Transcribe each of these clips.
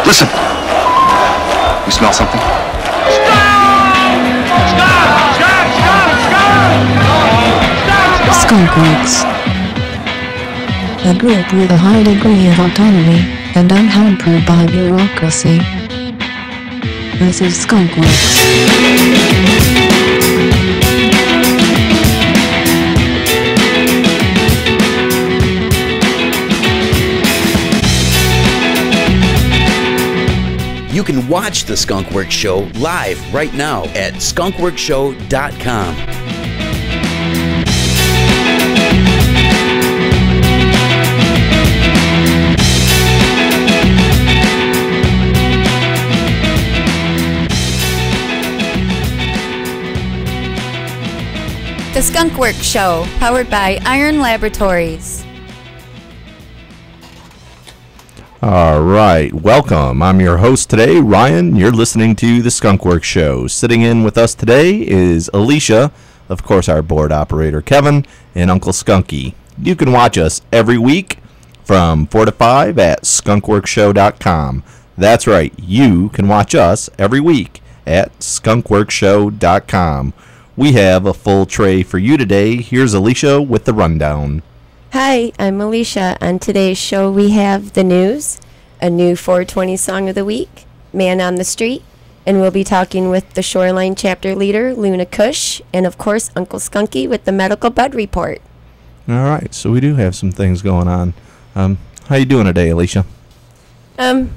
Listen. You smell something? Skunk Works. A group with a high degree of autonomy and unhampered by bureaucracy. This is Skunk Works. You can watch the Skunk Works Show live right now at skunkworkshow.com. The Skunk Works Show, powered by Iron Laboratories. All right, welcome. I'm your host today, Ryan. You're listening to the Skunk Works Show. Sitting in with us today is Alicia, of course, our board operator, Kevin, and Uncle Skunky. You can watch us every week from 4 to 5 at skunkworkshow.com. That's right, you can watch us every week at skunkworkshow.com. We have a full tray for you today. Here's Alicia with the rundown. Hi, I'm Alicia. On today's show, we have the news, a new 420 song of the week, Man on the Street, and we'll be talking with the Shoreline chapter leader, Luna Kush, and of course, Uncle Skunky with the medical bed report. All right, so we do have some things going on. How you doing today, Alicia? I'm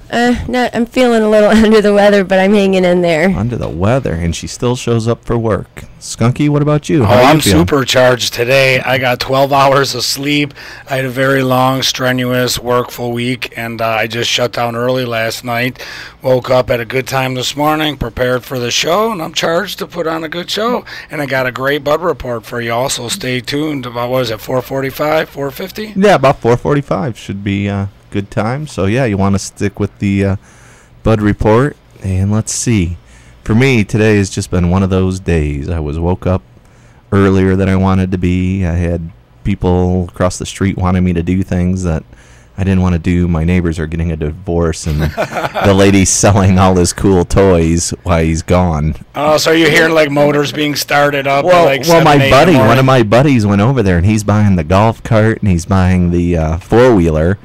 feeling a little under the weather, but I'm hanging in there. Under the weather, and she still shows up for work. Skunky, what about you? How I'm supercharged today. I got 12 hours of sleep. I had a very long, strenuous, workful week, and I just shut down early last night. Woke up at a good time this morning, prepared for the show, and I'm charged to put on a good show. And I got a great bud report for you all, so stay tuned. About, what is it, 4:45, 4:50? Yeah, about 4:45 should be good time. So, yeah, you want to stick with the bud report. And let's see. For me, today has just been one of those days. I woke up earlier than I wanted to be. I had people across the street wanting me to do things that I didn't want to do. My neighbors are getting a divorce, and the lady's selling all his cool toys while he's gone. Oh, so you're hearing like motors being started up? Well, at like one of my buddies went over there, and he's buying the golf cart, and he's buying the four-wheeler.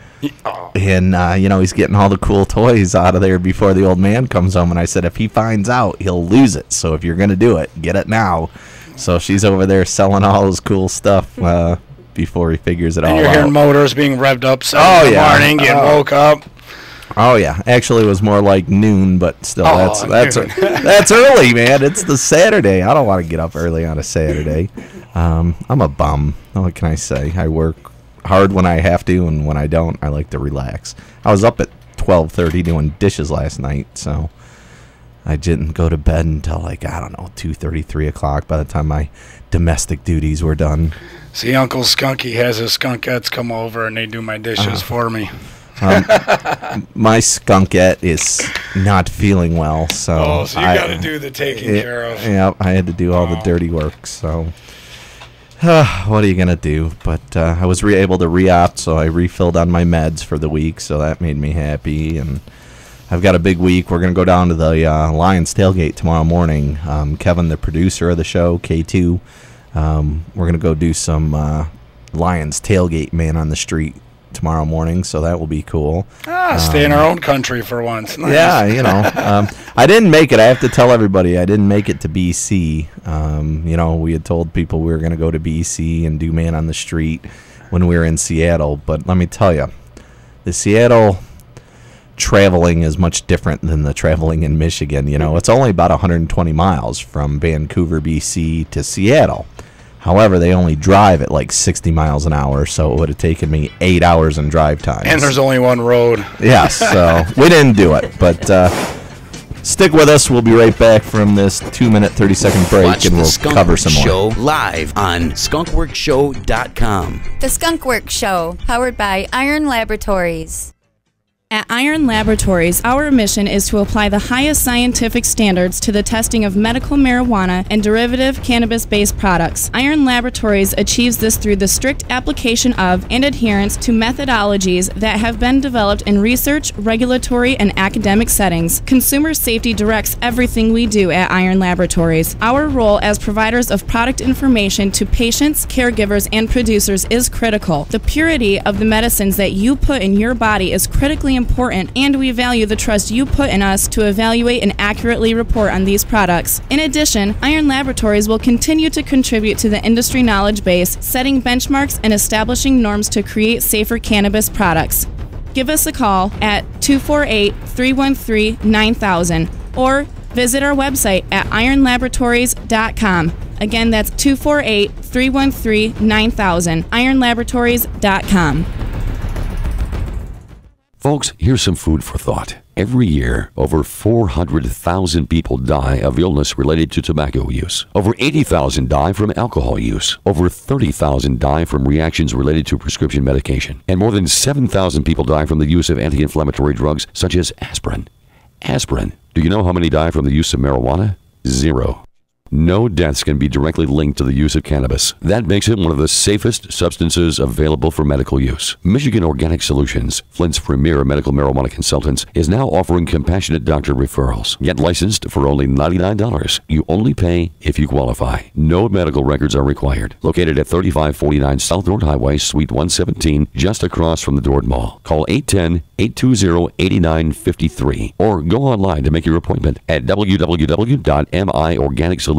And, he's getting all the cool toys out of there before the old man comes home. And I said, if he finds out, he'll lose it. So if you're going to do it, get it now. So she's over there selling all his cool stuff before he figures it all out. And you're hearing motors being revved up 7 in the morning, getting woke up. Oh, yeah. Actually, it was more like noon, but still, that's early, man. It's the Saturday. I don't want to get up early on a Saturday. I'm a bum. What can I say? I work hard when I have to, and when I don't, I like to relax. I was up at 12:30 doing dishes last night, so I didn't go to bed until 2:30, 3 o'clock by the time my domestic duties were done. See, Uncle Skunky has his skunkettes come over, and they do my dishes for me. My skunkette is not feeling well, so you got to do the taking care of. Yeah, I had to do all the dirty work, so what are you going to do? But I was able to re-opt, so I refilled on my meds for the week, so that made me happy. And I've got a big week. We're going to go down to the Lions Tailgate tomorrow morning. Kevin, the producer of the show, K2, we're going to go do some Lions Tailgate Man on the Street tomorrow morning, so that will be cool. Stay in our own country for once. Nice. Yeah, I didn't make it. I have to tell everybody I didn't make it to BC. We had told people we were going to go to BC and do Man on the Street when we were in Seattle, but let me tell you, the Seattle traveling is much different than the traveling in Michigan. It's only about 120 miles from Vancouver, BC to Seattle. However, they only drive at like 60 miles an hour, so it would have taken me 8 hours in drive time. And there's only one road. Yes, so we didn't do it. But stick with us. We'll be right back from this 2-minute, 30-second break, Watch and we'll cover some more. Show live on skunkworkshow.com. The Skunk Works Show, powered by Iron Laboratories. At Iron Laboratories, our mission is to apply the highest scientific standards to the testing of medical marijuana and derivative cannabis-based products. Iron Laboratories achieves this through the strict application of and adherence to methodologies that have been developed in research, regulatory, and academic settings. Consumer safety directs everything we do at Iron Laboratories. Our role as providers of product information to patients, caregivers, and producers is critical. The purity of the medicines that you put in your body is critically important, and we value the trust you put in us to evaluate and accurately report on these products. In addition, Iron Laboratories will continue to contribute to the industry knowledge base, setting benchmarks and establishing norms to create safer cannabis products. Give us a call at 248-313-9000 or visit our website at ironlaboratories.com. Again, that's 248-313-9000, ironlaboratories.com. Folks, here's some food for thought. Every year, over 400,000 people die of illness related to tobacco use. Over 80,000 die from alcohol use. Over 30,000 die from reactions related to prescription medication. And more than 7,000 people die from the use of anti-inflammatory drugs such as aspirin. Aspirin. Do you know how many die from the use of marijuana? 0. No deaths can be directly linked to the use of cannabis. That makes it one of the safest substances available for medical use. Michigan Organic Solutions, Flint's premier medical marijuana consultants, is now offering compassionate doctor referrals. Get licensed for only $99. You only pay if you qualify. No medical records are required. Located at 3549 South North Highway, Suite 117, just across from the Dord Mall. Call 810-820-8953 or go online to make your appointment at www.miorganicsolutions.com.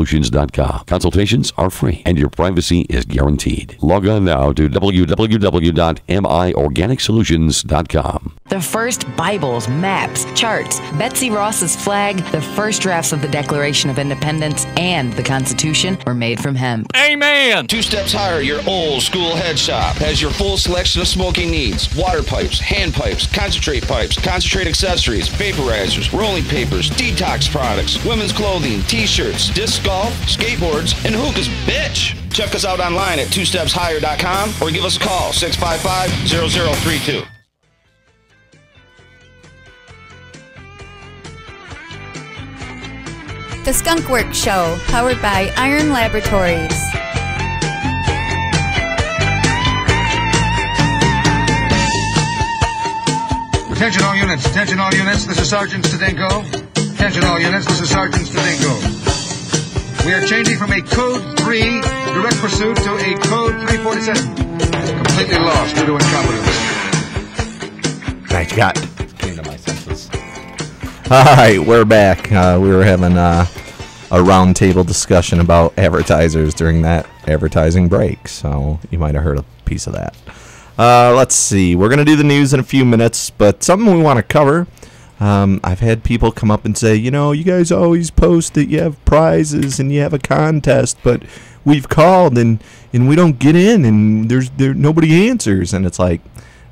Consultations are free and your privacy is guaranteed. Log on now to www.miorganicsolutions.com. The first Bibles, maps, charts, Betsy Ross's flag, the first drafts of the Declaration of Independence, and the Constitution were made from hemp. Amen! 2 Steps Higher, your old school head shop, has your full selection of smoking needs. Water pipes, hand pipes, concentrate accessories, vaporizers, rolling papers, detox products, women's clothing, t-shirts, disc golf, skateboards, and hookahs, bitch! Check us out online at 2stepshigher.com or give us a call, 655-0032. The Skunk Works Show, powered by Iron Laboratories. Attention all units, this is Sergeant Stadenko. Attention all units, this is Sergeant Stadenko. We are changing from a Code 3 direct pursuit to a Code 347. Completely lost due to incompetence. Nice shot. Came to my senses. All right, we're back. We were having a roundtable discussion about advertisers during that advertising break, so you might have heard a piece of that. Let's see. We're going to do the news in a few minutes, but something we want to cover. I've had people come up and say, you know, you guys always post that you have prizes and you have a contest, but we've called and we don't get in and nobody answers. And it's like,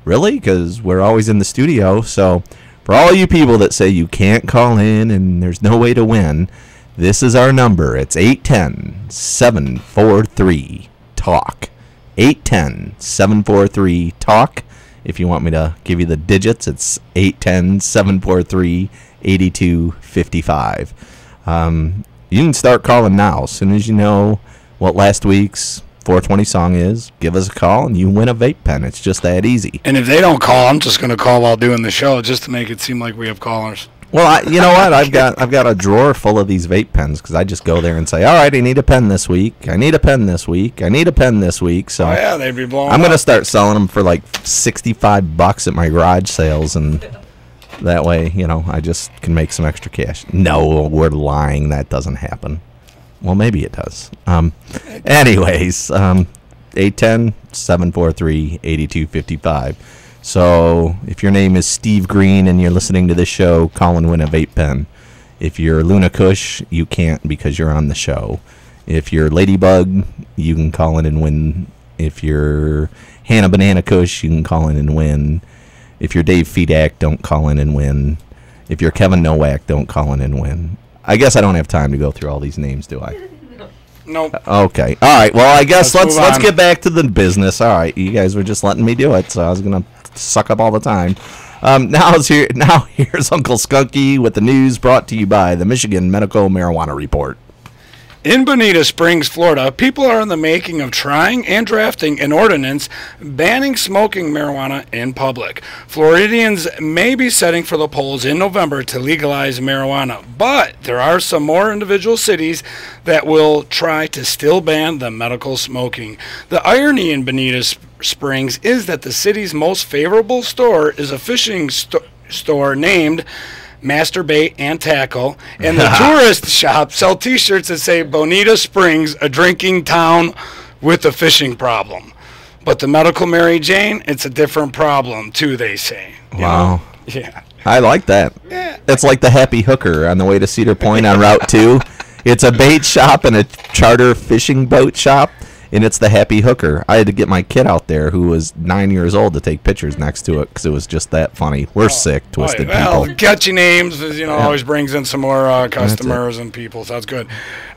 really? Because we're always in the studio. So for all you people that say you can't call in and there's no way to win, this is our number. It's 810-743-TALK. 810-743-TALK. If you want me to give you the digits, it's 810-743-8255. You can start calling now. As soon as you know what last week's 420 song is, give us a call and you win a vape pen. It's just that easy. And if they don't call, I'm just going to call while doing the show just to make it seem like we have callers. Well, you know what? I've got a drawer full of these vape pens because I just go there and say, all right, I need a pen this week. I need a pen this week. I need a pen this week. So yeah, they'd be blowing I'm going to start selling them for like $65 at my garage sales, and that way, you know, I just can make some extra cash. No, we're lying. That doesn't happen. Well, maybe it does. Anyways, 810-743-8255. So if your name is Steve Green and you're listening to this show, call and win a vape pen. If you're Luna Kush, you can't because you're on the show. If you're Ladybug, you can call in and win. If you're Hannah Banana Kush, you can call in and win. If you're Dave Fedak, don't call in and win. If you're Kevin Nowak, don't call in and win. I guess I don't have time to go through all these names, do I? Nope. Okay. All right. Well, I guess let's get back to the business. All right. You guys were just letting me do it, so I was going to suck up all the time. Now here's Uncle Skunky with the news brought to you by the Michigan Medical Marijuana Report. In Bonita Springs, Florida, people are in the making of trying and drafting an ordinance banning smoking marijuana in public. Floridians may be setting for the polls in November to legalize marijuana, but there are some more individual cities that will try to still ban the medical smoking. The irony in Bonita Springs is that the city's most favorable store is a fishing store named Masturbate and Tackle, and the tourist shops sell t-shirts that say Bonita Springs, a drinking town with a fishing problem. But the medical Mary Jane, it's a different problem too, they say. Wow. Yeah. I like that. Yeah. It's like the Happy Hooker on the way to Cedar Point on Route 2. It's a bait shop and a charter fishing boat shop, and it's the Happy Hooker. I had to get my kid out there, who was 9 years old, to take pictures next to it because it was just that funny. We're sick, twisted well, people. catchy names, always brings in some more customers and people, so that's good.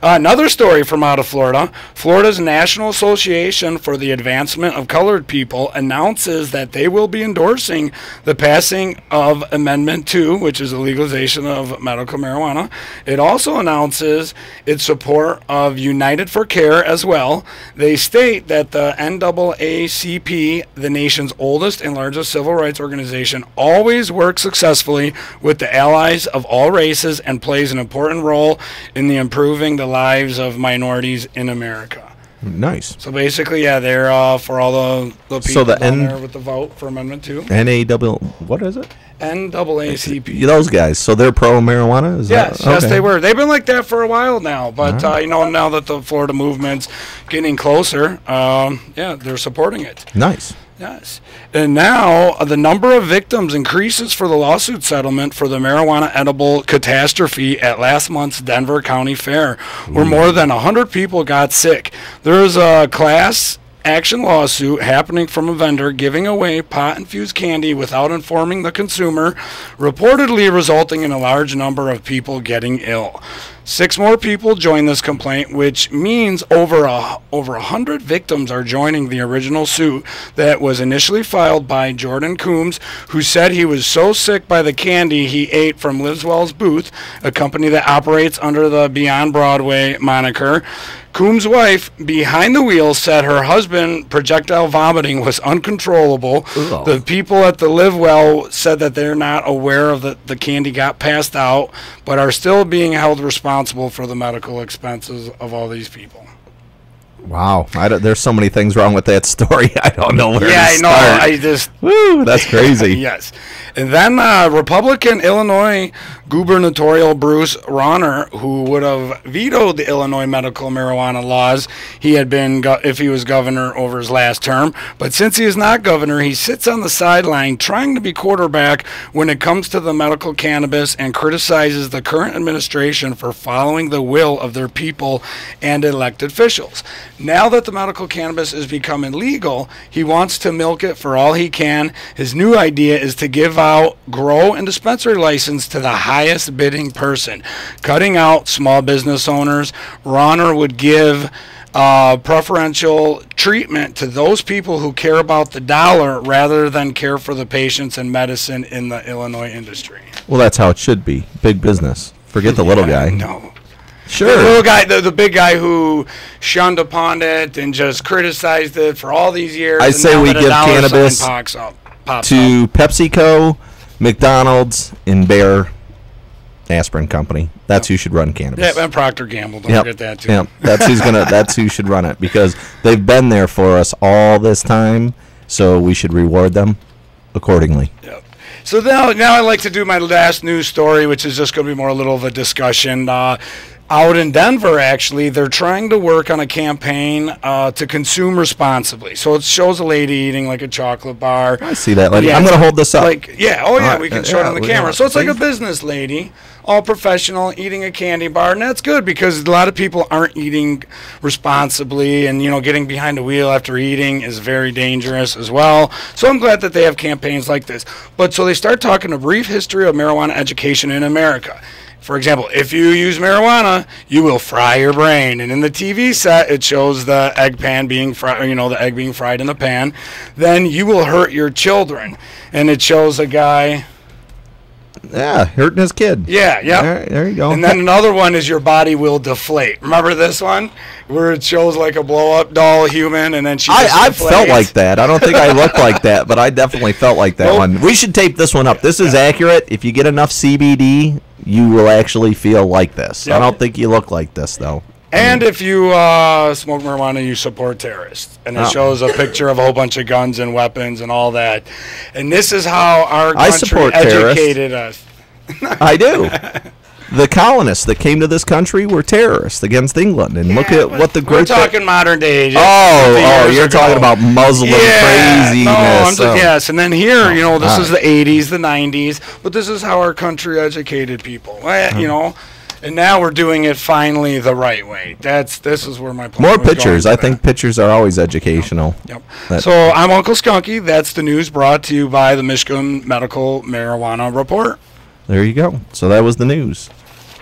Another story from out of Florida. Florida's National Association for the Advancement of Colored People announces that they will be endorsing the passing of Amendment 2, which is the legalization of medical marijuana. It also announces its support of United for Care as well. They state that the NAACP, the nation's oldest and largest civil rights organization, always works successfully with the allies of all races and plays an important role in the improving the lives of minorities in America. Nice. So basically, yeah, they're for all the people So the down there with the vote for Amendment 2. What is it? NAACP. Those guys. So they're pro marijuana? Yes, they were. They've been like that for a while now. But, now that the Florida movement's getting closer, they're supporting it. Nice. Yes. And now the number of victims increases for the lawsuit settlement for the marijuana edible catastrophe at last month's Denver County Fair, where more than 100 people got sick. There is a class action lawsuit happening from a vendor giving away pot-infused candy without informing the consumer, reportedly resulting in a large number of people getting ill. 6 more people joined this complaint, which means over 100 victims are joining the original suit that was initially filed by Jordan Coombs, who said he was so sick by the candy he ate from Liveswell's Booth, a company that operates under the Beyond Broadway moniker. Coombs' wife, behind the wheel, said her husband projectile vomiting was uncontrollable. Ooh. The people at the Livewell said that they're not aware of the candy got passed out, but are still being held responsible for the medical expenses of all these people. Wow. There's so many things wrong with that story. I don't know where to start. I just... Woo, that's crazy. Yes. And then Republican Illinois gubernatorial Bruce Rauner, who would have vetoed the Illinois medical marijuana laws he had been if he was governor over his last term. But since he is not governor, he sits on the sideline trying to be quarterback when it comes to the medical cannabis and criticizes the current administration for following the will of their people and elected officials. Now that the medical cannabis is becoming legal, he wants to milk it for all he can. His new idea is to give out grow and dispensary license to the highest bidding person, cutting out small business owners. Rauner would give preferential treatment to those people who care about the dollar rather than care for the patients and medicine in the Illinois industry. Well, that's how it should be. Big business. Forget the little guy. No. Sure. The little guy, the big guy who shunned upon it and just criticized it for all these years. I say we give cannabis pops up. to PepsiCo, McDonald's, and Bayer Aspirin Company. That's who should run cannabis. Yeah, and Procter Gamble. Don't forget that too. Yep. That's who should run it, because they've been there for us all this time. So we should reward them accordingly. Yep. So now I'd like to do my last news story, which is just going to be more a little of a discussion. Out in Denver, actually, they're trying to work on a campaign to consume responsibly. So it shows a lady eating like a chocolate bar. I see that lady. I'm going to hold this up. We can show it on the camera. So it's like a business lady, all professional, eating a candy bar, and that's good because a lot of people aren't eating responsibly, and getting behind the wheel after eating is very dangerous as well. So I'm glad that they have campaigns like this. But so they start talking a brief history of marijuana education in America. For example, if you use marijuana, you will fry your brain. And in the TV set, it shows the egg pan being fried, the egg being fried in the pan. Then you will hurt your children. And it shows a guy. Yeah, hurting his kid. Yeah. There you go. And then another one is your body will deflate. Remember this one? Where it shows like a blow-up doll human, and then she I felt like that. I don't think I looked like that, but I definitely felt like that one. We should tape this one up. This is accurate. If you get enough CBD, you will actually feel like this. Yep. I don't think you look like this, though. And if you smoke marijuana, you support terrorists. And it shows a picture of a whole bunch of guns and weapons and all that. And this is how our country educated us. I do. The colonists that came to this country were terrorists against England. And look at what the great... We're talking modern day. You're talking about Muslim craziness. No, yes. And then here, this is the 80s, the 90s. But this is how our country educated people. And now we're doing it finally the right way. This is where my point More was pictures. going I think pictures are always educational. Yep. So I'm Uncle Skunky. That's the news brought to you by the Michigan Medical Marijuana Report. There you go. So that was the news.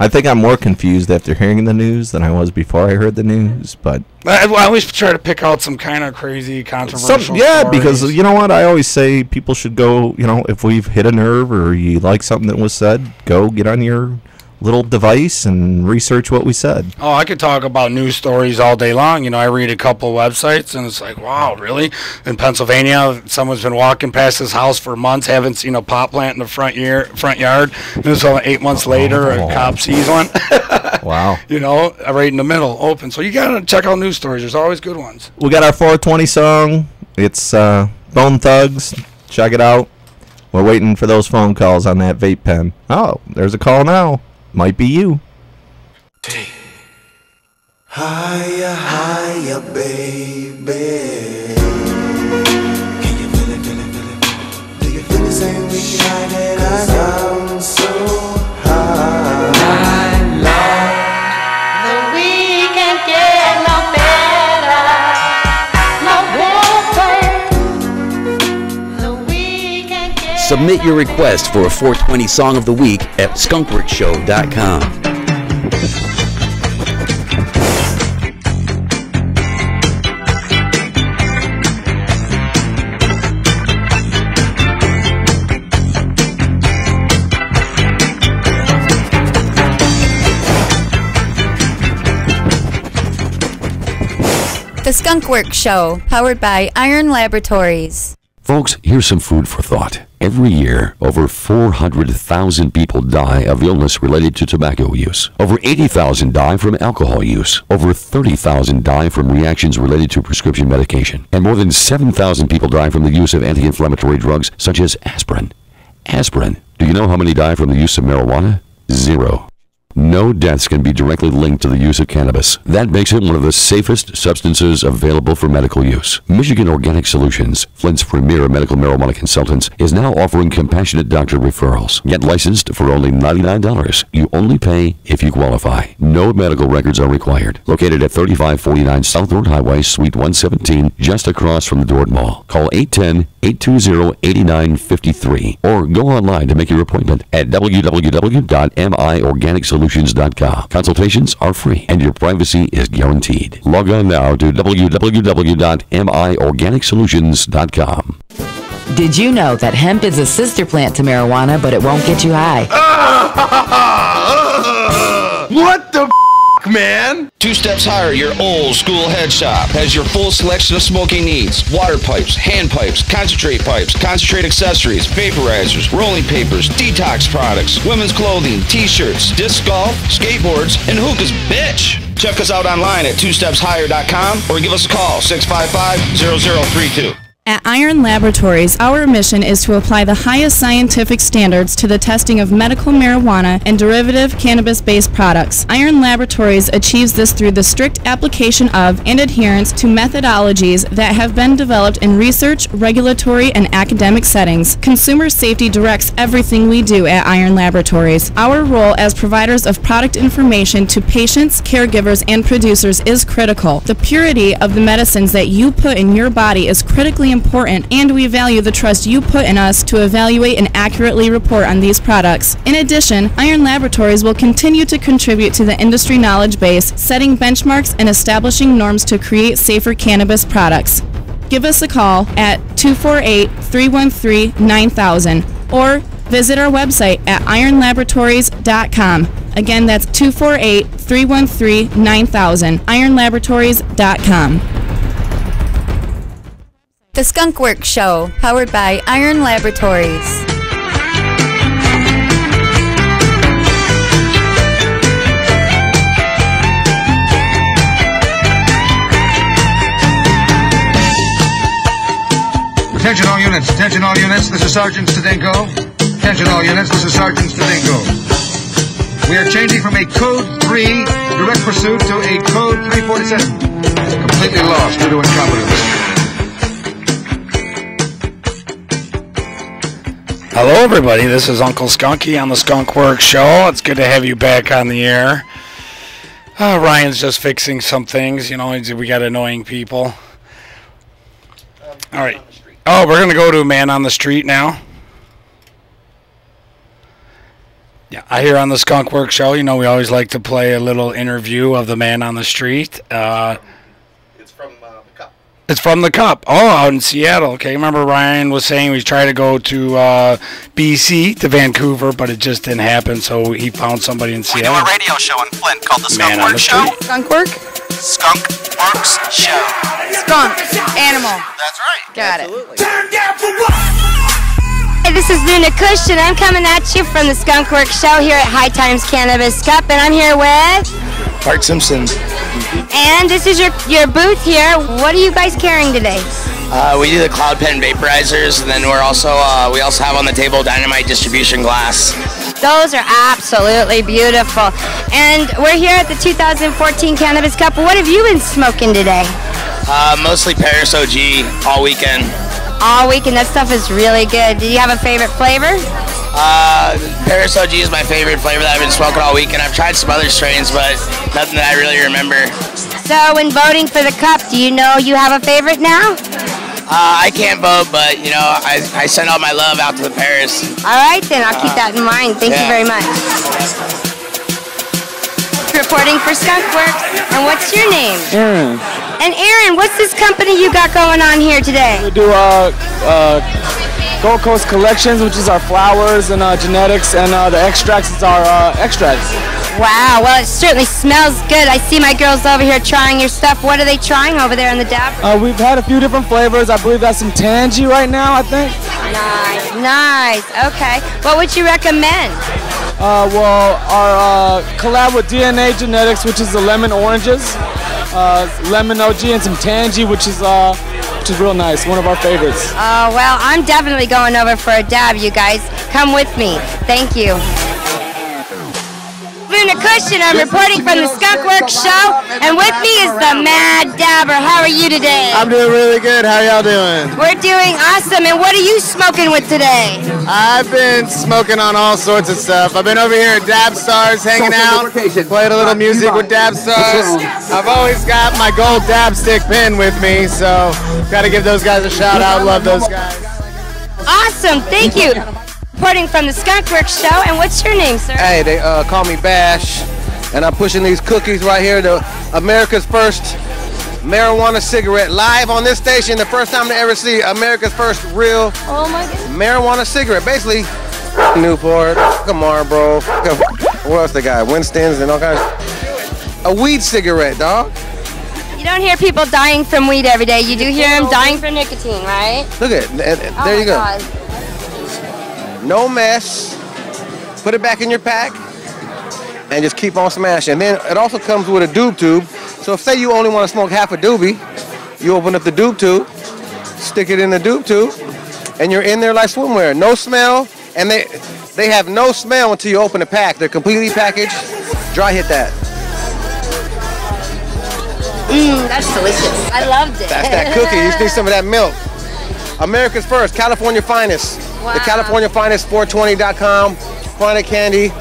I think I'm more confused after hearing the news than I was before I heard the news. But I always try to pick out some kind of crazy, controversial stories. Because you know what? I always say people should go, if we've hit a nerve or you like something that was said, go get on your little device and research what we said. Oh, I could talk about news stories all day long. I read a couple websites and it's like, wow, really? In Pennsylvania, someone's been walking past his house for months, haven't seen a pot plant in the front yard. And it's 8 months later, a cop sees one. Wow. Right in the middle, open. So you got to check out news stories. There's always good ones. We got our 420 song. It's Bone Thugs. Check it out. We're waiting for those phone calls on that vape pen. Oh, there's a call now. Might be you. Higher, higher, baby. Can you feel it, feel it, feel it? Do you feel the same weekend night that I am so high? The weekend get no better, no better. The weekend get Submit your request for a 420 Song of the Week at skunkworkshow.com. The Skunk Works Show, powered by Iron Laboratories. Folks, here's some food for thought. Every year, over 400,000 people die of illness related to tobacco use. Over 80,000 die from alcohol use. Over 30,000 die from reactions related to prescription medication. And more than 7,000 people die from the use of anti-inflammatory drugs such as aspirin. Aspirin. Do you know how many die from the use of marijuana? 0. No deaths can be directly linked to the use of cannabis. That makes it one of the safest substances available for medical use. Michigan Organic Solutions, Flint's premier medical marijuana consultants, is now offering compassionate doctor referrals. Get licensed for only $99. You only pay if you qualify. No medical records are required. Located at 3549 South Road Highway, Suite 117, just across from the Dord Mall. Call 810-820-8953 or go online to make your appointment at www.miorganicsolutions.com. Consultations are free and your privacy is guaranteed. Log on now to www.miorganicsolutions.com. Did you know that hemp is a sister plant to marijuana, but it won't get you high? What the man? 2 steps higher, your old school head shop has your full selection of smoking needs. Water pipes, hand pipes, concentrate accessories, vaporizers, rolling papers, detox products, women's clothing, t-shirts, disc golf, skateboards, and hookahs, bitch. Check us out online at 2stepshigher.com or give us a call, 655-0032. At Iron Laboratories, our mission is to apply the highest scientific standards to the testing of medical marijuana and derivative cannabis-based products. Iron Laboratories achieves this through the strict application of and adherence to methodologies that have been developed in research, regulatory, and academic settings. Consumer safety directs everything we do at Iron Laboratories. Our role as providers of product information to patients, caregivers, and producers is critical. The purity of the medicines that you put in your body is critically important, and we value the trust you put in us to evaluate and accurately report on these products. In addition, Iron Laboratories will continue to contribute to the industry knowledge base, setting benchmarks and establishing norms to create safer cannabis products. Give us a call at 248-313-9000 or visit our website at ironlaboratories.com. Again, that's 248-313-9000, ironlaboratories.com. The Skunk Works Show, powered by Iron Laboratories. Attention all units, attention all units, this is Sergeant Stadenko. Attention all units, this is Sergeant Stadenko. We are changing from a Code 3 direct pursuit to a Code 347. Completely lost due to incompetence. Hello, everybody. This is Uncle Skunky on the Skunk Works Show. It's good to have you back on the air. Ryan's just fixing some things. You know, we got annoying people. All right. Oh, we're going to go to Man on the Street now. Yeah, I hear on the Skunk Works Show, you know, we always like to play a little interview of the Man on the Street. It's from the Cup. It's from the Cup. Oh, out in Seattle. Okay, remember Ryan was saying we tried to go to BC, to Vancouver, but it just didn't happen, so he found somebody in Seattle. We do a radio show in Flint called the Skunk Works Show. Skunk Work? Skunk Works Show. Skunk. Animal. That's right. Got Absolutely. Hey, this is Luna Kush, and I'm coming at you from the Skunk Works Show here at High Times Cannabis Cup, and I'm here with Bart Simpson. And this is your booth here. What are you guys carrying today? We do the Cloud Pen vaporizers, and then we also have on the table dynamite distribution glass. Those are absolutely beautiful. And we're here at the 2014 Cannabis Cup. What have you been smoking today? Mostly Paris OG all weekend. All weekend. That stuff is really good. Do you have a favorite flavor? Paris OG is my favorite flavor that I've been smoking all weekend. I've tried some other strains, but nothing that I really remember. So when voting for the cup, do you know you have a favorite now? I can't vote, but you know, I send all my love out to the Paris. All right, then I'll keep that in mind. Thank you very much. Reporting for Skunk Works, and what's your name? Aaron. And Aaron, what's this company you got going on here today? We do Gold Coast Collections, which is our flowers and genetics, and the extracts is our extracts. Wow, well, it certainly smells good. I see my girls over here trying your stuff. What are they trying over there in the dab? We've had a few different flavors. I believe that's some Tangy right now, I think. Nice. Okay. What would you recommend? Well, our collab with DNA Genetics, which is the lemon oranges, lemon OG, and some Tangy, which is real nice. One of our favorites. Oh, well, I'm definitely going over for a dab, you guys. Come with me. Thank you. Luna Kush, and I'm reporting from the Skunk Works Show, and with me is the Mad Dabber. How are you today? I'm doing really good. How y'all doing? We're doing awesome, and what are you smoking with today? I've been smoking on all sorts of stuff. I've been over here at Dab Stars hanging out, played a little music with Dab Stars. I've always got my gold dab stick pin with me, so got to give those guys a shout out. Love those guys. Awesome, thank you. Reporting from the Skunk Works Show, and what's your name, sir? Hey, they call me Bash, and I'm pushing these cookies right here, the America's first marijuana cigarette, live on this station. The first time to ever see America's first real marijuana cigarette. Basically, Newport, Marlboro, what else they got? Winston's and all kinds. A weed cigarette, dog. You don't hear people dying from weed every day. You do hear them dying from nicotine, right? Look at it. There you go. God. No mess. Put it back in your pack and just keep on smashing. And then it also comes with a doob tube. So if say you only want to smoke half a doobie, you open up the doob tube, stick it in the doob tube, and you're in there like swimwear. No smell, and they have no smell until you open the pack. They're completely packaged. Dry hit that. That's delicious. I loved it. That's that cookie. You just need some of that milk. America's first, California finest. Wow. The California finest, 420.com, Chronic Candy.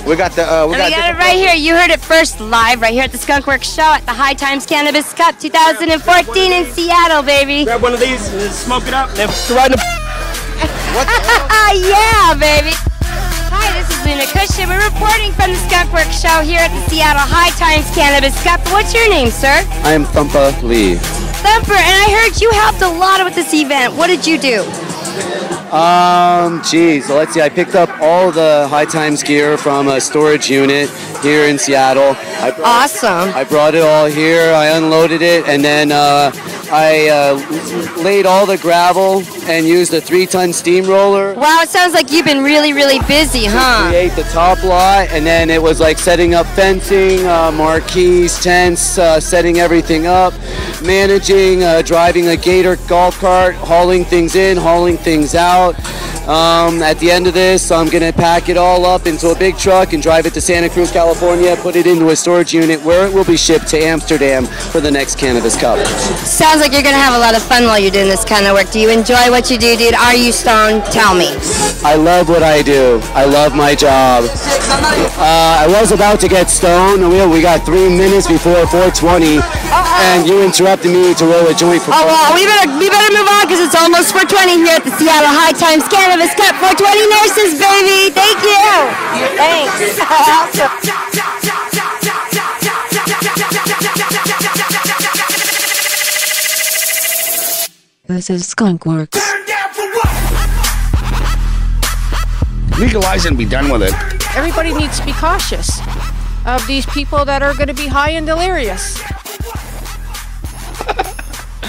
We got the. We got it right here. You heard it first live right here at the Skunk Works show at the High Times Cannabis Cup 2014 in Seattle, baby. Grab one of these and smoke it up. And then what the hell? Yeah, baby. Hi, this is Luna Kush, and we're reporting from the Skunk Works show here at the Seattle High Times Cannabis Cup. What's your name, sir? I am Thumpa Lee. Thumper, and I heard you helped a lot with this event. What did you do? Geez, so let's see. I picked up all the High Times gear from a storage unit here in Seattle. Awesome. I brought it all here. I unloaded it, and then I laid all the gravel and used a 3-ton steamroller. Wow, it sounds like you've been really, really busy, huh? To create the top lot, and then it was like setting up fencing, marquees, tents, setting everything up, managing, driving a Gator golf cart, hauling things in, hauling things out. At the end of this, I'm going to pack it all up into a big truck and drive it to Santa Cruz, California, put it into a storage unit where it will be shipped to Amsterdam for the next Cannabis Cup. Sounds like you're going to have a lot of fun while you're doing this kind of work. Do you enjoy what you do, dude? Are you stoned? Tell me. I love what I do. I love my job. I was about to get stoned. We got 3 minutes before 4:20, and you interrupted me to roll a joint for. Oh well, we better move on because it's almost 4:20 here at the Seattle High Times Cannabis Cup. 420 nurses, baby. Thank you. Thanks. This is Skunk Works. Legalize it and be done with it. Everybody needs to be cautious of these people that are going to be high and delirious.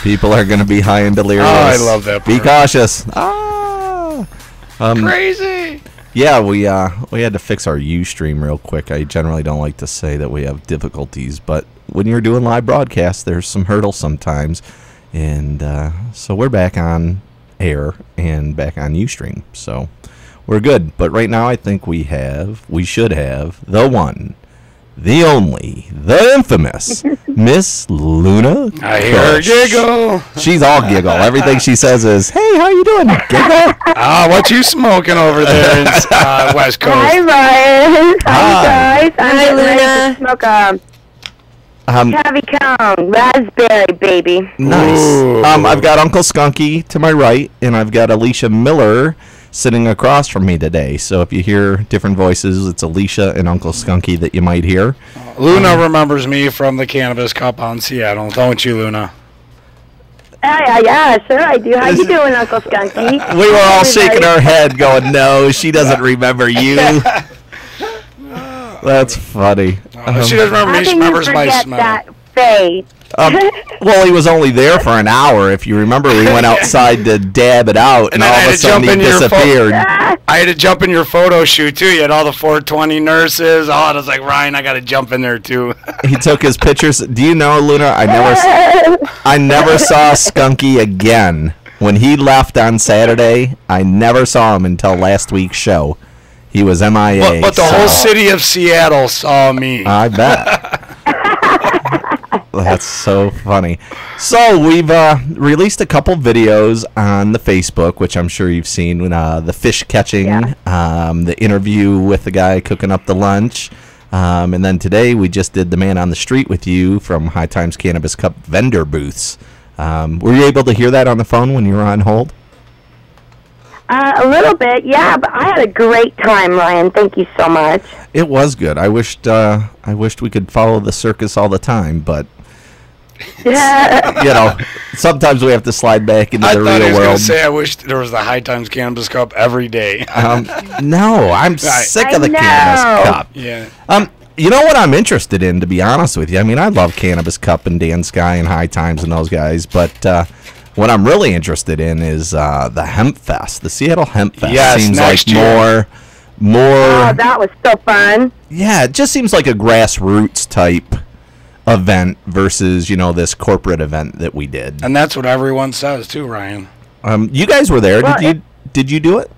People are going to be high and delirious. Oh, I love that part. Be cautious. Crazy. Yeah, we had to fix our Ustream real quick. I generally don't like to say that we have difficulties, but when you're doing live broadcasts, there's some hurdles sometimes. And so we're back on air and back on Ustream. So we're good. But right now I think we should have the one, the only, the infamous Miss Luna I hear her giggle. She's all giggle. Everything she says is, "Hey, how you doing, giggle?" What you smoking over there in West Coast? Hi, Ryan. Hi, guys. I'm Hi, getting ready Luna. to smoke a Heavy Cone raspberry, baby. Nice. I've got Uncle Skunky to my right, and I've got Alicia Miller sitting across from me today. So if you hear different voices, it's Alicia and Uncle Skunky that you might hear. Luna remembers me from the Cannabis Cup on Seattle, don't you, Luna? Yeah, sure I do. How you doing, Uncle Skunky? We were all shaking our head going, "No, she doesn't remember you." That's funny. She doesn't remember me. She remembers my smell. That face. Well, he was only there for an hour. If you remember, we went outside to dab it out, and all of a sudden he disappeared. I had to jump in your photo shoot, too. You had all the 420 nurses. I was like, Ryan, I got to jump in there, too. He took his pictures. Do you know, Luna, I never saw Skunky again. When he left on Saturday, I never saw him until last week's show. He was MIA. But the whole city of Seattle saw me. I bet. That's so funny. So we've released a couple videos on the Facebook, which I'm sure you've seen. The fish catching, the interview with the guy cooking up the lunch, and then today we just did the man on the street with you from High Times Cannabis Cup vendor booths. Were you able to hear that on the phone when you were on hold? A little bit, yeah, but I had a great time, Ryan. Thank you so much. It was good. I wished we could follow the circus all the time, but sometimes we have to slide back into the real world. I thought he was going to say I wish there was the High Times Cannabis Cup every day. No, I'm sick of the Cannabis Cup. Yeah. You know what I'm interested in, to be honest with you? I mean, I love Cannabis Cup and Dan Sky and High Times and those guys, but what I'm really interested in is the Hemp Fest, the Seattle Hemp Fest. Yes, seems next like year. more. Oh, that was so fun. Yeah, it just seems like a grassroots type event versus this corporate event that we did. And that's what everyone says too, Ryan. You guys were there. Well, did you do it?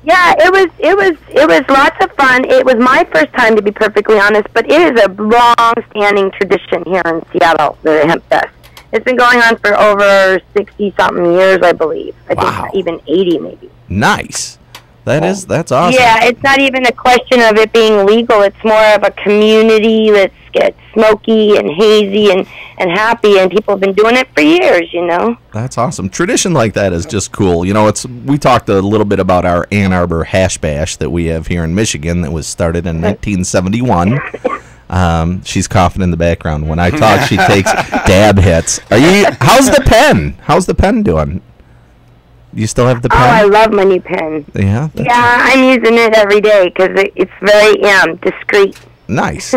Yeah, it was lots of fun. It was my first time, to be perfectly honest, but it is a long-standing tradition here in Seattle, the Hemp Fest. It's been going on for over 60-something years, I believe. I think even 80, maybe. Nice. That's awesome. Yeah, it's not even a question of it being legal. It's more of a community that's gets smoky and hazy and happy, and people have been doing it for years, you know. That's awesome. Tradition like that is just cool. You know, we talked a little bit about our Ann Arbor hash bash that we have here in Michigan that was started in 1971. She's coughing in the background. When I talk, she takes dab hits. How's the pen? How's the pen doing? You still have the pen? Oh, I love my new pen. Yeah? Yeah, I'm using it every day because it's very discreet. Nice.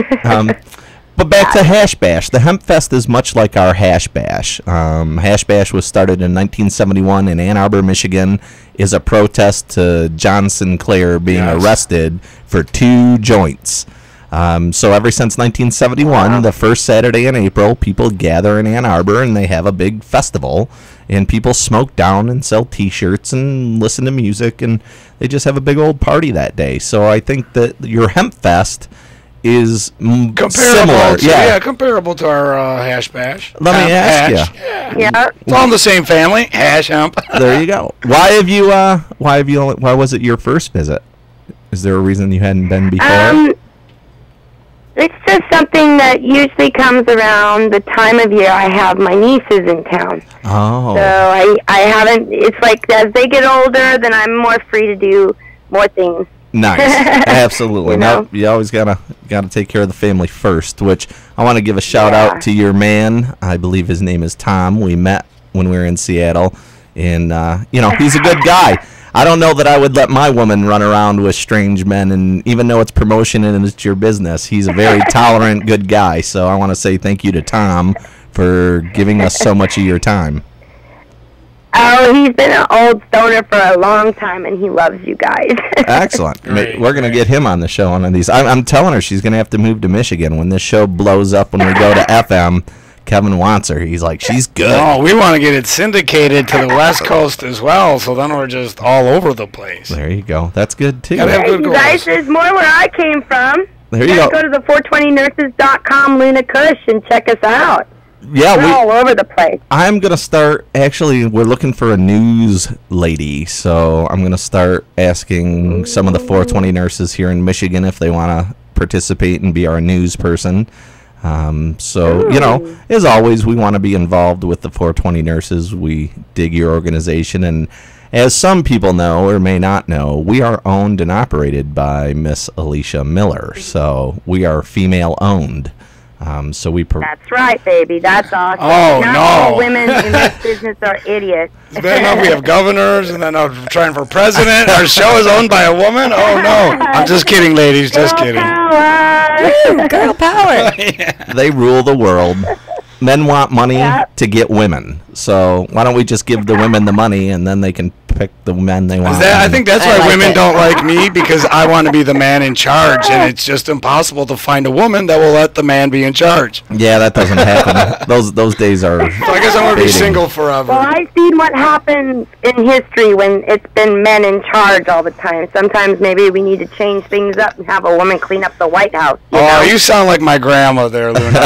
But back to Hash Bash. The Hemp Fest is much like our Hash Bash. Hash Bash was started in 1971 in Ann Arbor, Michigan, is a protest to John Sinclair being arrested for 2 joints. So ever since 1971, the first Saturday in April, people gather in Ann Arbor and they have a big festival, and people smoke down and sell T-shirts and listen to music, and they just have a big old party that day. So I think that your Hemp Fest is similar. Comparable to our hash bash. Let me ask you. Yeah. It's all in the same family. Hash hemp. There you go. Why was it your first visit? Is there a reason you hadn't been before? It's just something that usually comes around the time of year I have my nieces in town. Oh. So I haven't, it's like as they get older, then I'm more free to do more things. Nice. Absolutely. No, you always gotta take care of the family first, which I want to give a shout out to your man. I believe his name is Tom. We met when we were in Seattle, and he's a good guy. I don't know that I would let my woman run around with strange men, and even though it's promotion and it's your business, he's a very tolerant, good guy. So I want to say thank you to Tom for giving us so much of your time. Oh, he's been an old stoner for a long time, and he loves you guys. Excellent. We're going to get him on the show one of these. I'm telling her she's going to have to move to Michigan. When this show blows up, when we go to FM, Kevin wants her. He's like, she's good. Oh, we want to get it syndicated to the West Coast as well, so then we're just all over the place. There you go. That's good, too. Hey, you guys, there's more where I came from. There you go. Go to the 420nurses.com, Luna Kush, and check us out. Yeah, we're all over the place. I'm going to start, actually, we're looking for a news lady, so I'm going to start asking some of the 420 nurses here in Michigan if they want to participate and be our news person. As always, we want to be involved with the 420 nurses. We dig your organization, and as some people know or may not know, we are owned and operated by Miss Alicia Miller, so we are female-owned. That's right, baby. That's awesome. Oh, Not all women in this business are idiots. It's bad enough we have governors, and then trying for president. Our show is owned by a woman? Oh, no. I'm just kidding, ladies. Just kidding. Girl power. They rule the world. Men want money to get women. So why don't we just give the women the money, and then they can pick the men they want. I think that's why women don't like me, because I want to be the man in charge, and it's just impossible to find a woman that will let the man be in charge. Yeah, that doesn't happen. Those days are. So I guess I'm going to be single forever. Well, I've seen what happens in history when it's been men in charge all the time. Sometimes maybe we need to change things up and have a woman clean up the White House. You sound like my grandma there, Luna.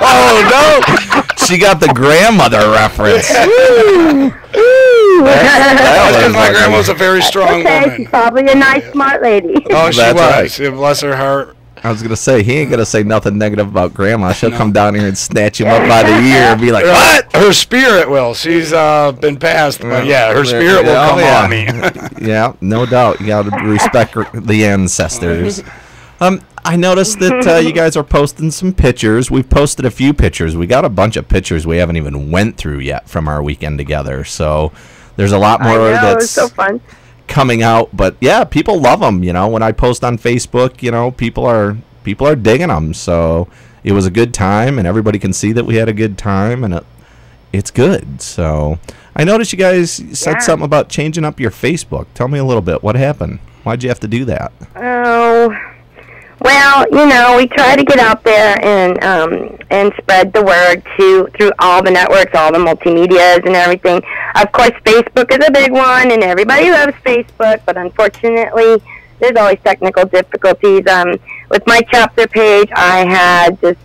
Oh, no. She got the grandmother reference. Because my grandma was a very strong woman. She's probably a nice, smart lady. Oh, she was. Right. Bless her heart. I was going to say, he ain't going to say nothing negative about Grandma. She'll come down here and snatch him up by the ear and be like, what? Her spirit will. She's been passed. But yeah, her spirit will come on me. Yeah, no doubt. You got to respect the ancestors. I noticed that you guys are posting some pictures. We've posted a few pictures. We got a bunch of pictures we haven't even went through yet from our weekend together. So there's a lot more that's so fun. coming out. But yeah, people love them. When I post on Facebook, people are digging them. So it was a good time, and everybody can see that we had a good time, and it's good. So I noticed you guys said something about changing up your Facebook. Tell me a little bit. What happened? Why'd you have to do that? Oh. Well, we try to get out there and spread the word through all the networks, all the multimedias and everything. Of course, Facebook is a big one, and everybody loves Facebook, but unfortunately, there's always technical difficulties. With my chapter page, I had just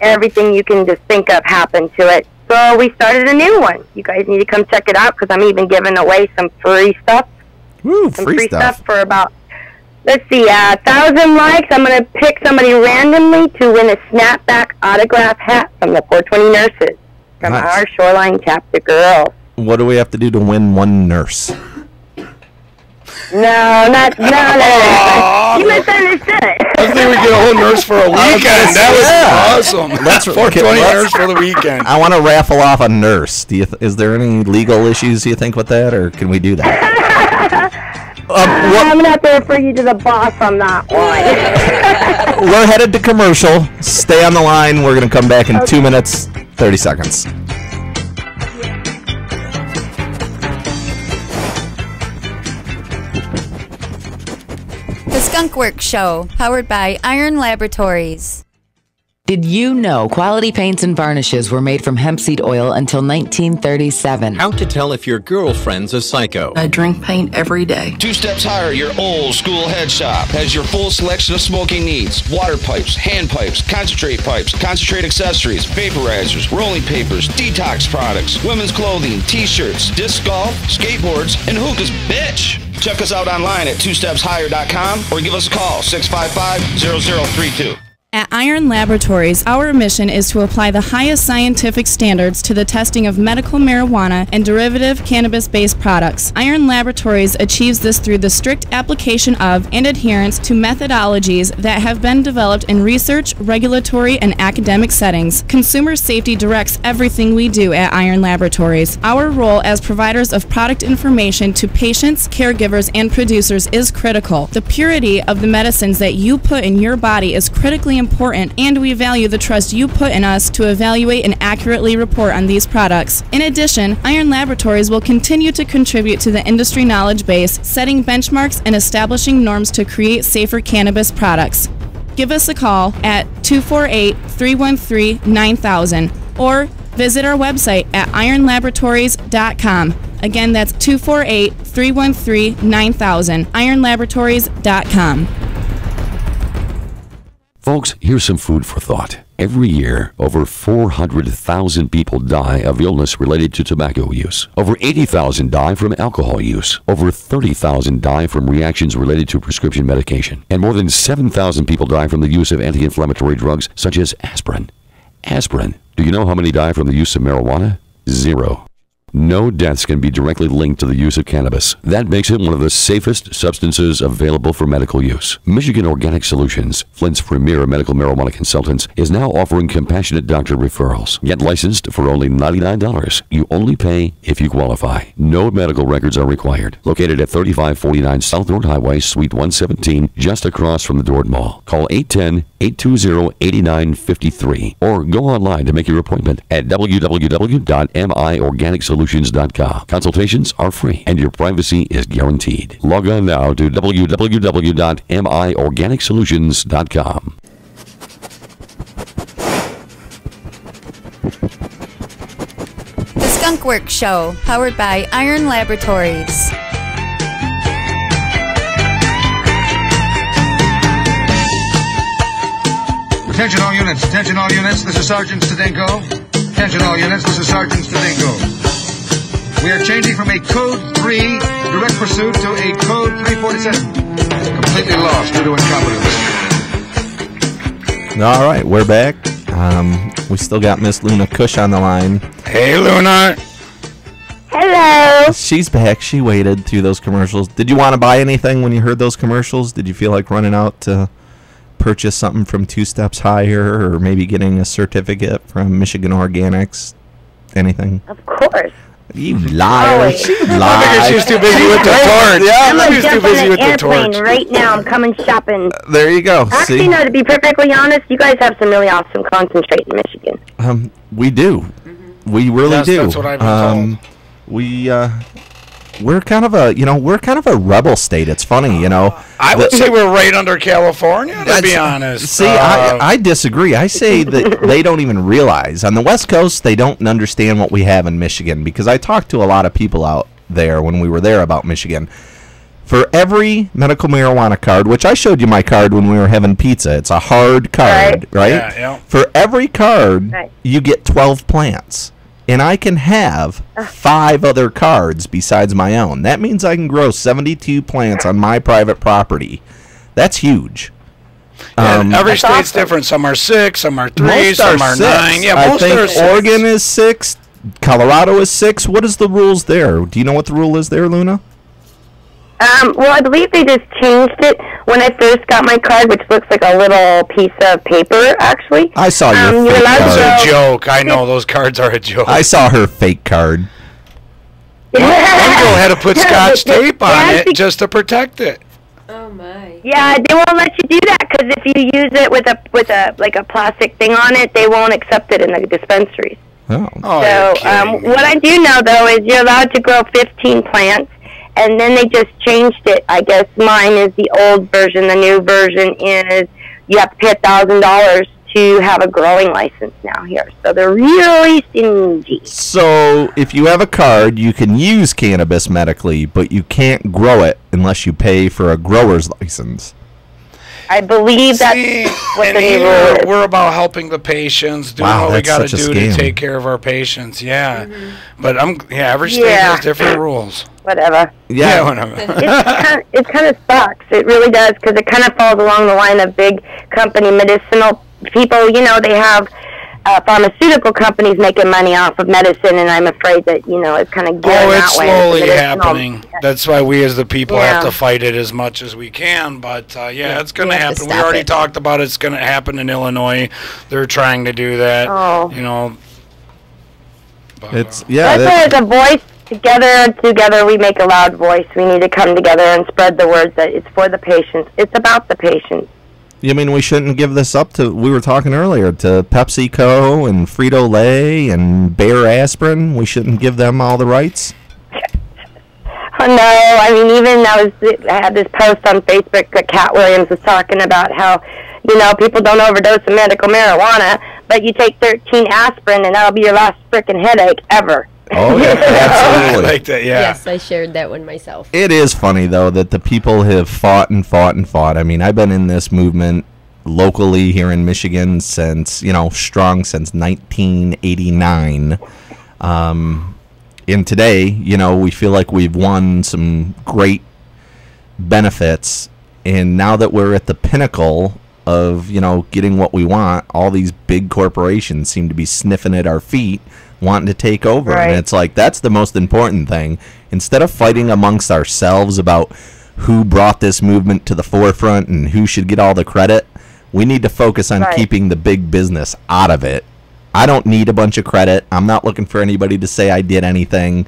everything you can just think of happen to it. So we started a new one. You guys need to come check it out, because I'm even giving away some free stuff. Woo, some free free stuff. stuff for about, let's see, 1,000 likes. I'm going to pick somebody randomly to win a snapback autograph hat from the 420 nurses from Nice. our Shoreline chapter girls. What do we have to do to win one nurse? No. You misunderstood. I think we get a whole nurse for a weekend. That was awesome. Let's 420 nurse for the weekend. I want to raffle off a nurse. Is there any legal issues you think with that, or can we do that? I'm going to have to refer you to the boss on that one. We're headed to commercial. Stay on the line. We're going to come back in 2 minutes, 30 seconds. The Skunk Works Show, powered by Iron Laboratories. Did you know quality paints and varnishes were made from hemp seed oil until 1937? How to tell if your girlfriend's a psycho. I drink paint every day. 2 Steps Higher, your old school head shop, has your full selection of smoking needs. Water pipes, hand pipes, concentrate accessories, vaporizers, rolling papers, detox products, women's clothing, t-shirts, disc golf, skateboards, and hookahs, bitch! Check us out online at 2stepshigher.com or give us a call, 655-0032. At Iron Laboratories, our mission is to apply the highest scientific standards to the testing of medical marijuana and derivative cannabis-based products. Iron Laboratories achieves this through the strict application of and adherence to methodologies that have been developed in research, regulatory, and academic settings. Consumer safety directs everything we do at Iron Laboratories. Our role as providers of product information to patients, caregivers, and producers is critical. The purity of the medicines that you put in your body is critically important, and we value the trust you put in us to evaluate and accurately report on these products. In addition, Iron Laboratories will continue to contribute to the industry knowledge base, setting benchmarks and establishing norms to create safer cannabis products. Give us a call at 248-313-9000 or visit our website at ironlaboratories.com. Again, that's 248-313-9000, ironlaboratories.com. Folks, here's some food for thought. Every year, over 400,000 people die of illness related to tobacco use. Over 80,000 die from alcohol use. Over 30,000 die from reactions related to prescription medication. And more than 7,000 people die from the use of anti-inflammatory drugs such as aspirin. Aspirin. Do you know how many die from the use of marijuana? 0. No deaths can be directly linked to the use of cannabis. That makes it one of the safest substances available for medical use. Michigan Organic Solutions, Flint's premier medical marijuana consultants, is now offering compassionate doctor referrals. Get licensed for only $99. You only pay if you qualify. No medical records are required. Located at 3549 South Road Highway, Suite 117, just across from the Dord Mall. Call 810-820-8953 or go online to make your appointment at www.miorganicsolutions.com. Consultations are free and your privacy is guaranteed. Log on now to www.miorganicsolutions.com. The Skunk Works Show, powered by Iron Laboratories. Attention all units, this is Sergeant Stadenko. Attention all units, this is Sergeant Stadenko. We are changing from a Code 3 direct pursuit to a Code 347. Completely lost due to incompetence. All right, we're back. We still got Miss Luna Kush on the line. Hey, Luna. Hello. She's back. She waited through those commercials. Did you want to buy anything when you heard those commercials? Did you feel like running out to purchase something from 2 Steps Higher, or maybe getting a certificate from Michigan Organics? Anything? Of course. You liar. She lied. I think she's too busy with the torch. I'm Yeah, going to she's too jump on busy an with the airplane torch. right now. I'm coming shopping. There you go. Actually, See? no, to be perfectly honest, you guys have some really awesome concentrate in Michigan. We do. We really Yes, do. that's what I've been told. We're kind of a rebel state. It's funny, I would say we're right under California, to be honest. See, I disagree. I say that they don't even realize. On the West Coast, they don't understand what we have in Michigan, because I talked to a lot of people out there when we were there about Michigan. For every medical marijuana card, which I showed you my card when we were having pizza, it's a hard card, right? Yeah. For every card, you get 12 plants. and I can have 5 other cards besides my own. That means I can grow 72 plants on my private property. That's huge. Every state's different. Some are 6, some are 3, some are 9. Yeah, most I are think 6. Oregon is 6. Colorado is 6. What is the rules there? Do you know what the rule is there, Luna? Well, I believe they just changed it when I first got my card, which looks like a little piece of paper, actually. I saw your fake card. It's a joke. I know those cards are a joke. I saw her fake card. One girl had to put Scotch tape on it just to protect it. Oh my! Yeah, they won't let you do that because if you use it with a like a plastic thing on it, they won't accept it in the dispensaries. Oh. So what I do know though is you're allowed to grow 15 plants, and then they just changed it. I guess mine is the old version. The new version is you have to pay $1,000 to have a growing license now here. So they're really stingy. So if you have a card, you can use cannabis medically, but you can't grow it unless you pay for a grower's license. I believe that's what the new rule is. We're about helping the patients, doing what we got to do to take care of our patients. Yeah, but every state has different rules. Whatever. Yeah, whatever. It kind of sucks. It really does because it kind of falls along the line of big company medicinal people. You know, they have pharmaceutical companies making money off of medicine, and I'm afraid that it's kind of gearing that way. Oh, it's slowly happening. That's why we as the people have to fight it as much as we can. But it's going to happen. We already talked about it's going to happen in Illinois. They're trying to do that. Oh. It's That's a voice. Together we make a loud voice. We need to come together and spread the word that it's for the patients. It's about the patients. You mean we shouldn't give this up to, we were talking earlier, to PepsiCo and Frito-Lay and Bayer Aspirin? We shouldn't give them all the rights? Oh, no, I mean, even I had this post on Facebook that Cat Williams was talking about how, people don't overdose of medical marijuana, but you take 13 aspirin and that'll be your last frickin' headache ever. Oh, yeah, absolutely. I like that, yeah. Yes, I shared that one myself. It is funny, though, that the people have fought and fought and fought. I mean, I've been in this movement locally here in Michigan since, strong since 1989. And today, we feel like we've won some great benefits. And now that we're at the pinnacle of, getting what we want, all these big corporations seem to be sniffing at our feet, wanting to take over. Right. And it's like, that's the most important thing. Instead of fighting amongst ourselves about who brought this movement to the forefront and who should get all the credit, we need to focus on keeping the big business out of it. I don't need a bunch of credit. I'm not looking for anybody to say I did anything.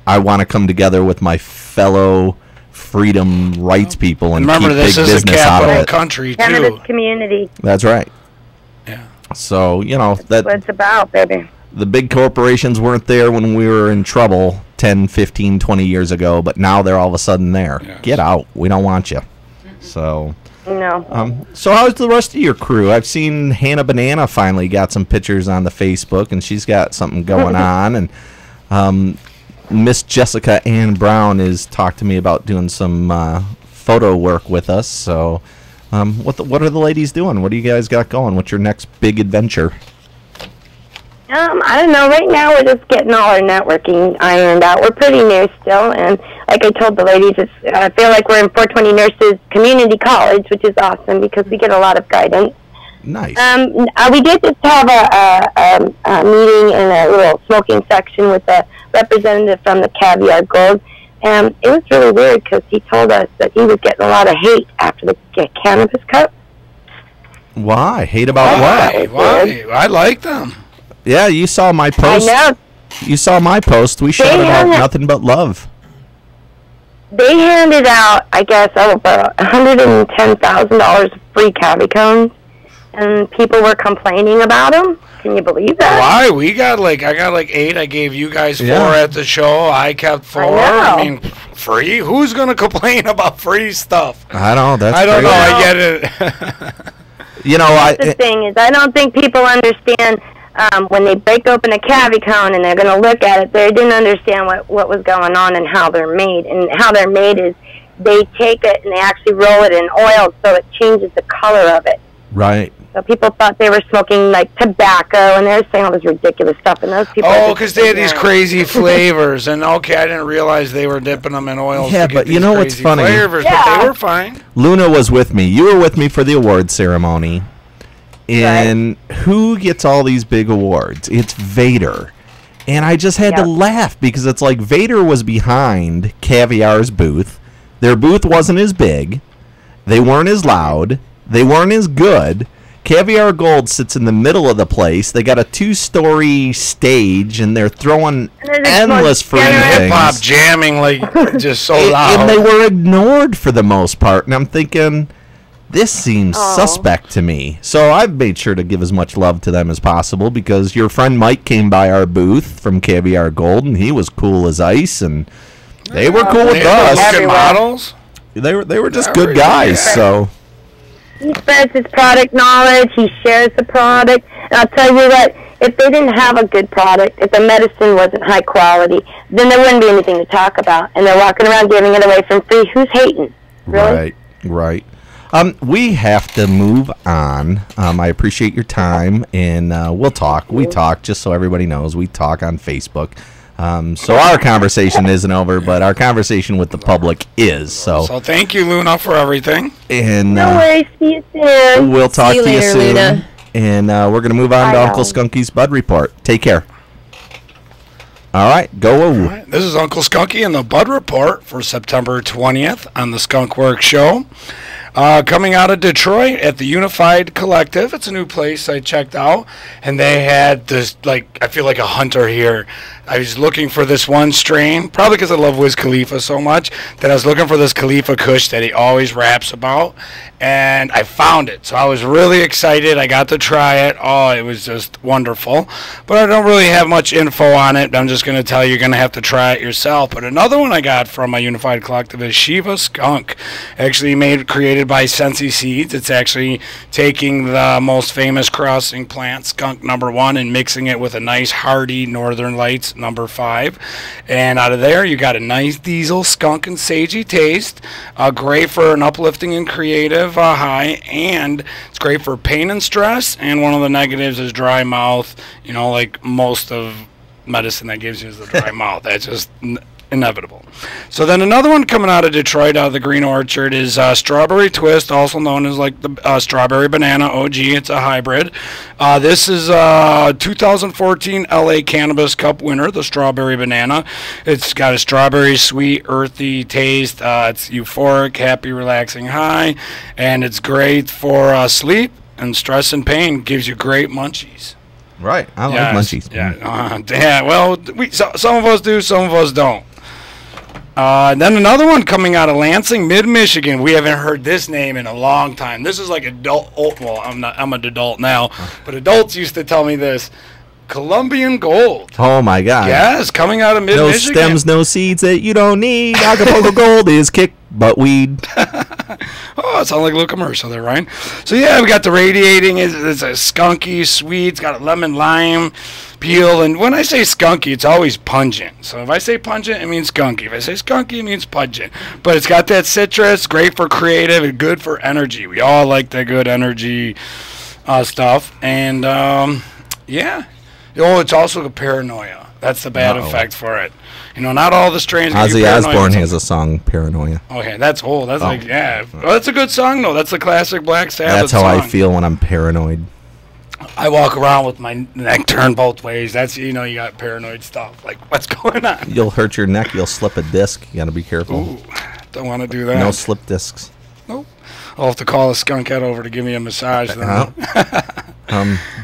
I want to come together with my fellow freedom rights people and keep big business out of it. Country too. Cannabis community. That's right. Yeah. So, that's what it's about, baby. The big corporations weren't there when we were in trouble 10, 15, 20 years ago, but now they're all of a sudden there. Yes. Get out. We don't want you. So... No. So how's the rest of your crew? I've seen Hannah Banana finally got some pictures on the Facebook, and she's got something going on. And Miss Jessica Ann Brown has talked to me about doing some photo work with us. So what are the ladies doing? What do you guys got going? What's your next big adventure? I don't know. Right now, we're just getting all our networking ironed out. We're pretty new still, and like I told the ladies, I feel like we're in 420 Nurses Community College, which is awesome because we get a lot of guidance. Nice. We did just have a meeting in a little smoking section with a representative from the Caviar Gold, and it was really weird because he told us that he was getting a lot of hate after the Cannabis Cup. Why? Hate about what? Why? I like them. Yeah, you saw my post. I know. You saw my post. We shouted out nothing but love. They handed out, I guess, over $110,000 of free Cavi cones, and people were complaining about them. Can you believe that? Why? I got like 8. I gave you guys 4 at the show. I kept 4. I mean, free? Who's going to complain about free stuff? I don't know. I don't know. I get it. The thing is, I don't think people understand when they break open a Cavi cone and they're going to look at it, they didn't understand what was going on and how they're made. And how they're made is they take it and they actually roll it in oil so it changes the color of it. Right. So people thought they were smoking like tobacco, and they were saying all this ridiculous stuff. And those people. Oh, because they had these crazy flavors, and okay, I didn't realize they were dipping them in oils. Yeah, to get but you these know what's crazy funny? Flavors, Yeah. but they were fine. Luna was with me. You were with me for the award ceremony. And who gets all these big awards? It's Vader. And I just had to laugh because it's like Vader was behind Caviar's booth. Their booth wasn't as big. They weren't as loud. They weren't as good. Caviar Gold sits in the middle of the place. They got a 2-story stage, and they're throwing endless free things. Hip-hop jamming, like, just so loud. And they were ignored for the most part. And I'm thinking, this seems suspect to me. So I've made sure to give as much love to them as possible because your friend Mike came by our booth from Caviar Gold, and he was cool as ice, and they were cool with us. Looking models? They were just good guys. So He spreads his product knowledge. He shares the product. And I'll tell you what, if they didn't have a good product, if the medicine wasn't high quality, then there wouldn't be anything to talk about. And they're walking around giving it away from free. Who's hating? Really? Right. We have to move on. I appreciate your time, and we'll talk. We talk, just so everybody knows, we talk on Facebook. So our conversation isn't over, but our conversation with the public is. So thank you, Luna, for everything. And No worries. See you soon. we'll talk See you to you later, soon. Luna. And we're going to move on to Uncle Skunky's Bud Report. Take care. All right, go. This is Uncle Skunky and the Bud Report for September 20th on the Skunk Works Show. Coming out of Detroit at the Unified Collective. It's a new place I checked out, and they had this, like, I feel like a hunter here. I was looking for this one strain, probably because I love Wiz Khalifa so much, that I was looking for this Khalifa Kush that he always raps about, and I found it. So I was really excited. I got to try it. Oh, it was just wonderful. But I don't really have much info on it. I'm just going to tell you, you're going to have to try it yourself. But another one I got from my Unified Collective is Shiva Skunk, actually created by Sensi Seeds. It's actually taking the most famous crossing plant, skunk #1, and mixing it with a nice hardy Northern Lights #5. And out of there, you got a nice diesel skunk and sagey taste. Great for an uplifting and creative high, and it's great for pain and stress. And one of the negatives is dry mouth. You know, like most of medicine that gives you is the dry mouth. That's just inevitable. So then another one coming out of Detroit, out of the Green Orchard, is Strawberry Twist, also known as like the Strawberry Banana OG. It's a hybrid. This is 2014 LA Cannabis Cup winner, the Strawberry Banana. It's got a strawberry, sweet, earthy taste. It's euphoric, happy, relaxing high, and it's great for sleep and stress and pain. Gives you great munchies. Right. I like munchies. Yeah. Well, some of us do, some of us don't. Then another one coming out of Lansing, Mid-Michigan. We haven't heard this name in a long time. This is like adult. Well, I'm an adult now, but adults used to tell me this. Colombian Gold. Oh my God. Yes, coming out of Mid-Michigan. No stems, no seeds that you don't need. Acapulco Gold is kick butt weed. Oh, it sounds like a little commercial there, Ryan. So yeah, we got the radiating. It's a skunky, sweet. It's got a lemon lime peel. And when I say skunky, it's always pungent. So if I say pungent, it means skunky. If I say skunky, it means pungent. But it's got that citrus, great for creative and good for energy. We all like the good energy stuff. And yeah. Oh, it's also a paranoia. That's the bad effect for it. You know, not all the strains. Ozzy Osbourne has a song, Paranoia. Okay, that's old. That's like, yeah. Well, that's a good song, though. That's a classic Black Sabbath That's how song. I feel when I'm paranoid. I walk around with my neck turned both ways. That's, you know, you got paranoid stuff. Like, what's going on? You'll hurt your neck. You'll slip a disc. You got to be careful. Ooh, don't want to do that. No slip discs. Nope. I'll have to call a skunk head over to give me a massage then.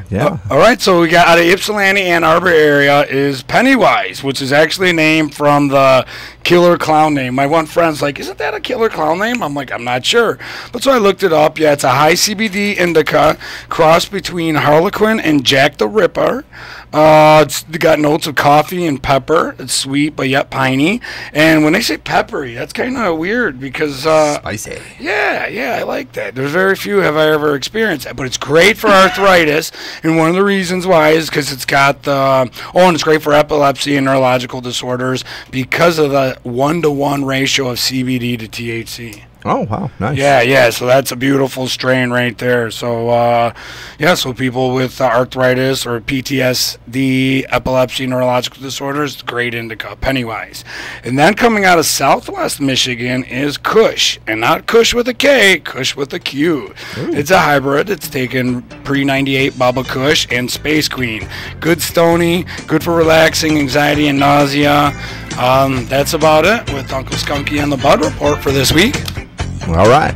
Yeah. All right, so we got out of Ypsilanti, Ann Arbor area is Pennywise, which is actually a name from the killer clown name. My one friend's like, isn't that a killer clown name? I'm like, I'm not sure. But so I looked it up. Yeah, it's a high CBD indica cross between Harlequin and Jack the Ripper. It's got notes of coffee and pepper. It's sweet but yet piney. And when they say peppery, that's kind of weird because spicy. Yeah, I like that. There's very few have I ever experienced that, but it's great for arthritis. And one of the reasons why is because it's got and it's great for epilepsy and neurological disorders because of the 1-to-1 ratio of CBD to THC. Oh, wow. Nice. Yeah. So that's a beautiful strain right there. So, so people with arthritis or PTSD, epilepsy, neurological disorders, great indica, Pennywise. And then coming out of Southwest Michigan is Kush. And not Kush with a K, Kush with a Q. Ooh. It's a hybrid. It's taken pre-98 Baba Kush and Space Queen. Good stony, good for relaxing, anxiety, and nausea. That's about it with Uncle Skunky and the Bud Report for this week. All right.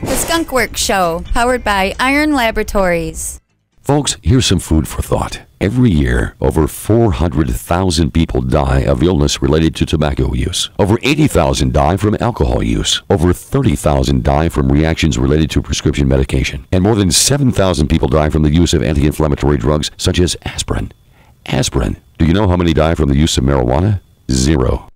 The Skunk Works Show, powered by Iron Laboratories. Folks, here's some food for thought. Every year, over 400,000 people die of illness related to tobacco use. Over 80,000 die from alcohol use. Over 30,000 die from reactions related to prescription medication. And more than 7,000 people die from the use of anti-inflammatory drugs such as aspirin. Aspirin. Do you know how many die from the use of marijuana? 0.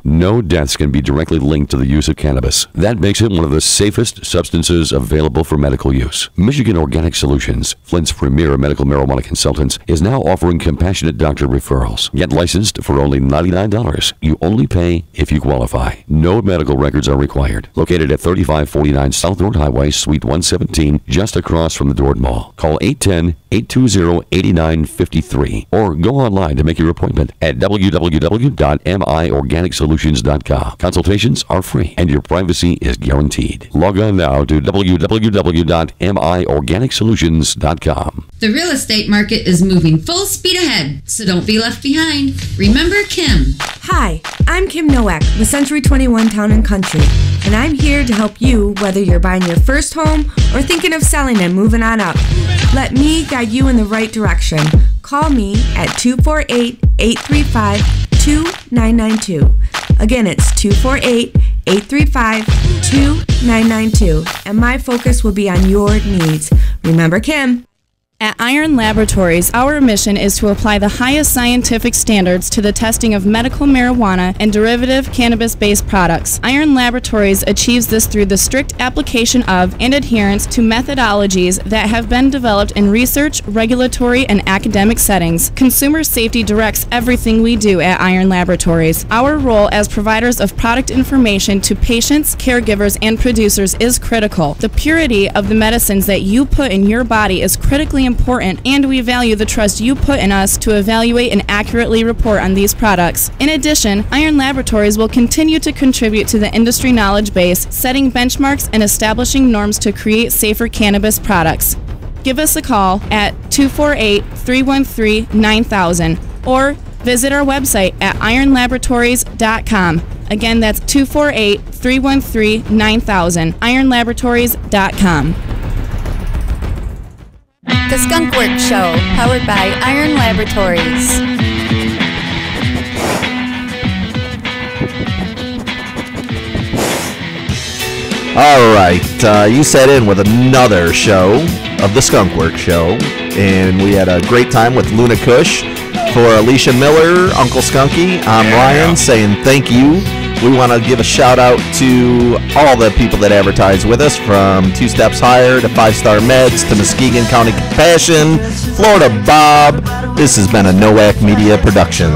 No deaths can be directly linked to the use of cannabis. That makes it one of the safest substances available for medical use. Michigan Organic Solutions, Flint's premier medical marijuana consultants, is now offering compassionate doctor referrals. Get licensed for only $99. You only pay if you qualify. No medical records are required. Located at 3549 South Road Highway, Suite 117, just across from the Dord Mall. Call 810-820-8953 or go online to make your appointment at www.miorganicsolutions.com. Consultations are free and your privacy is guaranteed. Log on now to www.miorganicsolutions.com. The real estate market is moving full speed ahead, so don't be left behind. Remember Kim. Hi, I'm Kim Nowak with Century 21 Town and Country, and I'm here to help you whether you're buying your first home or thinking of selling and moving on up. Let me guide you in the right direction. Call me at 248-835-2992. Again, it's 248-835-2992, and my focus will be on your needs. Remember Kim. At Iron Laboratories, our mission is to apply the highest scientific standards to the testing of medical marijuana and derivative cannabis-based products. Iron Laboratories achieves this through the strict application of and adherence to methodologies that have been developed in research, regulatory, and academic settings. Consumer safety directs everything we do at Iron Laboratories. Our role as providers of product information to patients, caregivers, and producers is critical. The purity of the medicines that you put in your body is critically important, and we value the trust you put in us to evaluate and accurately report on these products. In addition, Iron Laboratories will continue to contribute to the industry knowledge base, setting benchmarks and establishing norms to create safer cannabis products. Give us a call at 248-313-9000 or visit our website at ironlaboratories.com. Again, that's 248-313-9000, ironlaboratories.com. The Skunk Works Show, powered by Iron Laboratories. All right, you sat in with another show of the Skunk Works Show, and we had a great time with Luna Kush. For Alicia Miller, Uncle Skunky, I'm Ryan saying thank you. We want to give a shout out to all the people that advertise with us, from 2 Steps Higher to 5-Star Meds to Muskegon County Compassion, Florida Bob. This has been a Nowak Media production.